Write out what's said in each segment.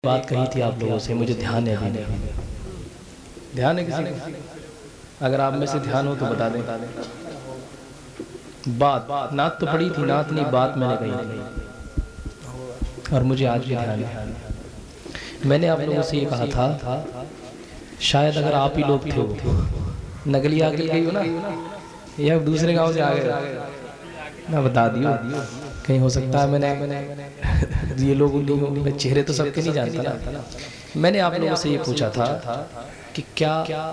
بات کہی تھی آپ لوگوں سے، مجھے دھیان ہے ابھی نہیں۔ دھیان ہے کسی کو؟ اگر آپ میں سے دھیان ہو تو بتا دیں۔ بات نعت تو پڑھی تھی، نعت نہیں بات میں نے کہی تھی، اور مجھے آج بھی دھیان ہے۔ میں نے آپ لوگوں سے یہ کہا تھا، شاید اگر آپ ہی لوگ تھے وہ نگلی آ کے گئی ہو نا، یا دوسرے گاؤں سے آ گئے، میں بتا دیوں کہیں ہو سکتا ہے میں نے یہ لوگ میں چہرے تو سب کے نہیں جانتا نا۔ میں نے آپ لوگوں سے یہ پوچھا تھا کہ کیا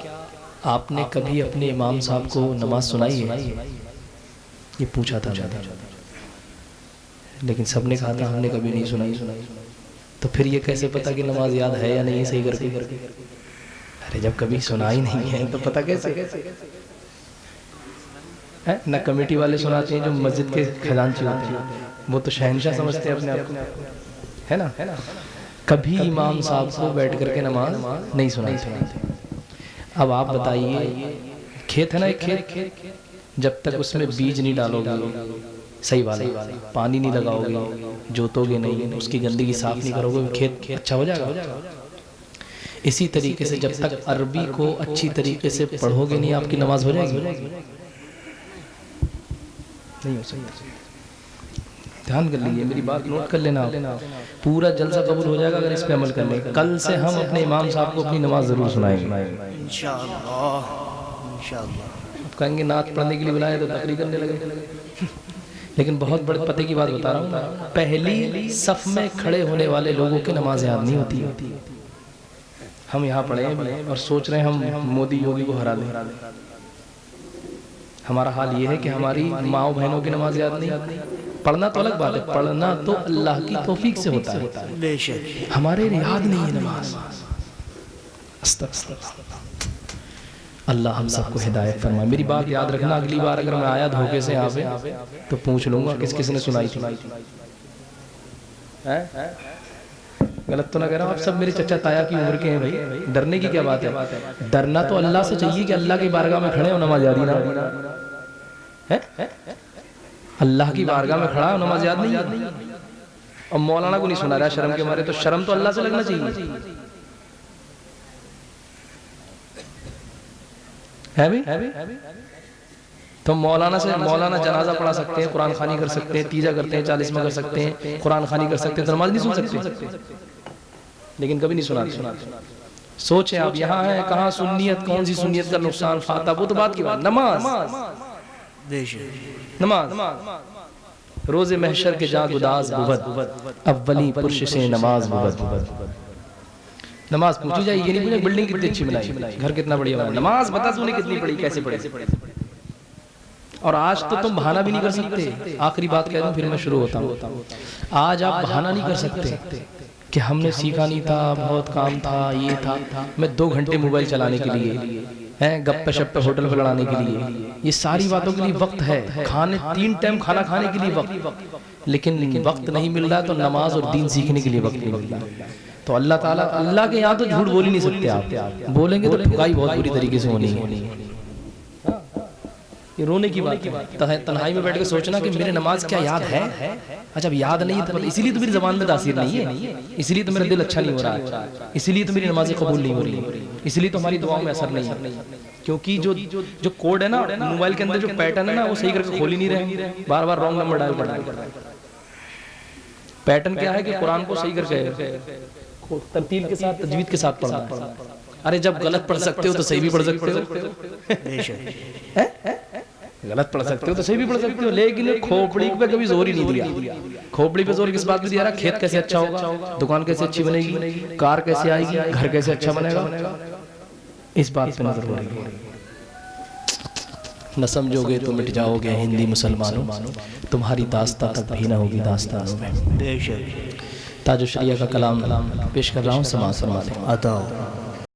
آپ نے کبھی اپنے امام صاحب کو نماز سنائی ہے؟ یہ پوچھا تھا میں نے، لیکن سب نے کہا تھا ہم نے کبھی نہیں سنائی۔ تو پھر یہ کیسے پتا کہ نماز یاد ہے یا نہیں صحیح کر کے؟ ارے جب کبھی سنائی نہیں ہے تو پتا کیسے؟ نہ کمیٹی والے سناتے ہیں جو مسجد کے خزانچی ہوتے ہیں، وہ تو شہنشاہ سمجھتے ہیں اپنے آپ کو، ہے نا؟ کبھی امام صاحب کو بیٹھ کر کے نماز نہیں سنائی۔ اب آپ بتائیے، کھیت ہے نا ایک کھیت، جب تک اس میں بیج نہیں ڈالو گے، صحیح بات ہے، پانی نہیں لگاؤ گے، جوتو گے نہیں، اس کی گندگی صاف نہیں کرو گے، کھیت اچھا ہو جائے گا؟ اسی طریقے سے جب تک عربی کو اچھی طریقے سے پڑھو گے نہیں، آپ کی نماز ہو جائے گی؟ نہیں ہو سکتا۔ دھیان کر لیجیے، میری بات نوٹ کر لینا، پورا جلسہ قبول ہو جائے گا اگر اس پہ عمل کر لیں۔ کل سے ہم اپنے امام صاحب کو اپنی نماز ضرور سنائیں گے انشاءاللہ۔ اب کہیں گے نعت پڑھنے کے لیے بلائے تو تقریر کرنے لگے، لیکن بہت بڑے پتے کی بات بتا رہا ہوں، پہلی صف میں کھڑے ہونے والے لوگوں کی نماز یاد نہیں ہوتی۔ ہم یہاں پڑھے ہیں اور سوچ رہے ہیں ہم مودی یوگی کو ہرا دیں۔ ہمارا حال یہ ہے کہ ہماری ماؤں بہنوں کی نماز یاد نہیں۔ پڑھنا تو الگ بات ہے، پڑھنا تو اللہ کی توفیق سے ہوتا ہے، ہمارے یاد نہیں ہے نماز۔ اللہ ہم سب کو ہدایت فرمائے۔ میری بات یاد رکھنا، اگلی بار اگر میں آیا دھوکے سے یہاں پہ تو پوچھ لوں گا کس نے سنائی تھی۔ غلط تو نہ کہہ رہا ہوں، آپ سب میرے چچا تایا کی عمر کے ہیں بھائی، ڈرنے کی کیا بات ہے؟ ڈرنا تو اللہ سے چاہیے کہ اللہ کی بارگاہ میں کھڑے ہو نماز یاد ہی نہ ہو۔ اللہ کی بارگاہ میں کھڑا ہو نماز یاد نہیں ہے، اور مولانا کو نہیں سنا رہا شرم کے مارے، تو شرم تو اللہ سے لگنا چاہیے، ہے بھی؟ تو مولانا جنازہ پڑھا سکتے ہیں، قرآن خوانی کر سکتے ہیں، تیجا کرتے ہیں، 40واں کر سکتے ہیں، قرآن خوانی کر سکتے ہیں، تو نماز نہیں سن سکتے، لیکن کبھی نہیں سناتے۔ سوچیں آپ یہاں ہیں، کہاں سنیت، کون سی سنیت کا نقصان فاتح، وہ تو بات کی بات۔ نماز روز محشر کے جا گداز بود، اولی پرش سے نماز بود۔ نماز پوچھی جائے، یہ نہیں پوچھا بلڈنگ کتنی اچھی بنائی، گھر کتنا بڑھیا بنا، نماز بتا تو نے کتنی پڑھی، کیسے پڑھی۔ اور آج تو تم بہانہ بھی نہیں کر سکتے، آخری بات کہہ دوں پھر میں شروع ہوتا ہوں، آج آپ بہانہ نہیں کر سکتے کہ ہم نے سیکھا نہیں تھا، بہت کام تھا، یہ تھا، میں 2 گھنٹے موبائل چلانے کے لیے، گپ شپ ہوٹل پہ لڑانے کے لیے، یہ ساری باتوں کے لیے وقت ہے، 3 ٹائم کھانا کھانے کے لیے وقت، لیکن وقت نہیں مل رہا تو نماز اور دین سیکھنے کے لیے وقت نہیں مل رہا۔ تو اللہ تعالیٰ، اللہ کے یہاں تو جھوٹ بول ہی نہیں سکتے آپ، بولیں گے تو ٹھگائی بہت بری طریقے سے ہونی ہے۔ یہ رونے کی بات ہے، تنہائی میں بیٹھ کے سوچنا کہ میرے نماز کیا یاد ہے؟ اچھا یاد نہیں ہے، اسی لیے تو میری زبان میں تاثیر نہیں ہے، اسی لیے تو میرا دل اچھا نہیں ہو رہا ہے، اسی لیے تو میری نمازیں قبول نہیں ہو رہی، اسی لیے تو ہماری دعاؤں میں اثر نہیں ہے، کیونکہ جو کوڈ ہے نا موبائل کے اندر، جو پیٹرن ہے نا، وہ صحیح کر کے کھول ہی نہیں رہے، بار بار رانگ نمبر ڈائل کر رہے ہیں۔ پیٹرن کیا ہے کہ قرآن کو صحیح کر کے ترتیل کے ساتھ، تجوید کے ساتھ پڑھنا ہے۔ ارے جب غلط پڑھ سکتے ہو تو صحیح بھی پڑھ سکتے ہو، غلط پڑھ سکتے ہو تو صحیح بھی پڑھ سکتے ہو، لیکن کھوپڑی پہ کبھی زور ہی نہیں دیا۔ کھوپڑی پہ زور کس بات پہ دیا رہا؟ کھیت کیسے اچھا ہوگا، دکان کیسے اچھی بنے گی، کار کیسے آئے گی، گھر کیسے اچھا بنے گا، اس بات پہ نظر ہو رہی ہے۔ نہ سمجھو گے تو مٹ جاؤ گے ہندی مسلمانوں، تمہاری داستان تک بھی نہ ہوگی داستانوں میں۔ تاج الشریعہ کا کلام پیش کر رہا ہوں، سماعت فرما دیں۔